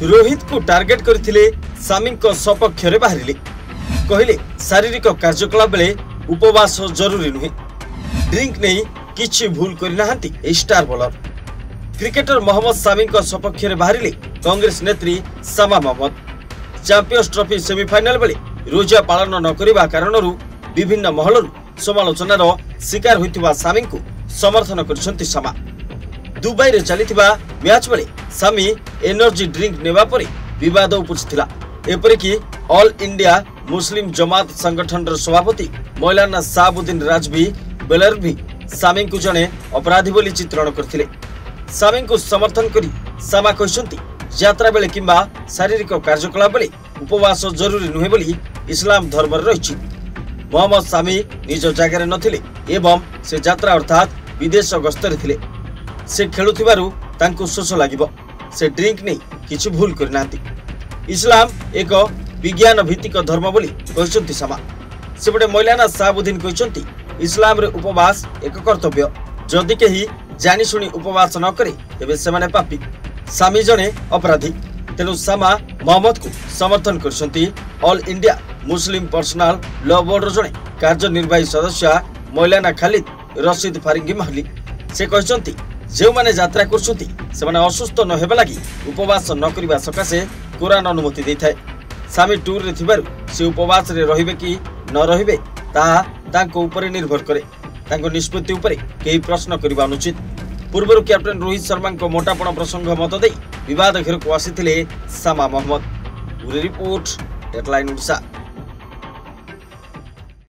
रोहित को टार्गेट करथिले सामी सपक्ष रे बाहरिले कहले शारीरिक कार्यकलाप बेले उपवास जरूरी नुहे ड्रिंक नहीं किछि भूल करिनाहांती स्टार बॉलर क्रिकेटर मोहम्मद सामी सपक्ष रे बाहरिले कांग्रेस नेत्री सामा मोहम्मद चैंपियंस ट्रॉफी सेमीफाइनल बेले रोजा पालन न करिबा कारणरू विभिन्न महलरू समालोचनार शिकार होइतिबा सामी को समर्थन करछंती सामा दुबई रे चलीथिबा मैच बेले सामी एनर्जी ड्रिंक नेबा परे विवाद उपजिथिला एपरिकी ऑल इंडिया मुस्लिम जमात संगठन सभापति मौलाना साबुद्दीन राजवी बेलर भी सामी को जने अपराधी बोली चित्रण करथिले सामी को समर्थन करी सामा कहछंती यात्रा बेले किंबा शारीरिक कार्यकलाप बेले उपवास जरूरी नुहे बोली इस्लाम धर्म रही मोहम्मद सामी निज जगह नथिले एवं से यात्रा अर्थात विदेश गस्तरे थिले से खेलुथिबारु तांको शोष लागिबो से ड्रिंक नहीं किछि भूल करनांती इस्लाम एक विज्ञान भित्तिक धर्म बोली कहछंती सामा सेपटे मौलाना साबुद्दीन कहछंती इस्लाम रे उपवास एक कर्तव्य जदि केही जानी सुनी उपवास न करे तेबे सेमाने पापी सामी जने अपराधी तेनु सामा मोहम्मद को समर्थन करछंती All India Muslim Personal Law Board जने कार्यनिर्वाही सदस्य मौलाना खालिद रशीद फारिंगी महली से कहछंती जो माने यात्रा करछंती से माने असुस्थ न हेबा लागि उपवास न करिबा सकासे कुरान अनुमति देथाय सामी टूर रे थिबारु से उपवास रे रहिबे कि न रहिबे ता तांको ऊपर निर्भर करे तांको निष्पत्ति ऊपर केही प्रश्न करिबा अनुचित पूर्वरु कैप्टन रोहित शर्मा को मोटापण प्रसंग मत दे विवाद घेर को आसीथिले सामा मोहम्मद। Report headline Orissa.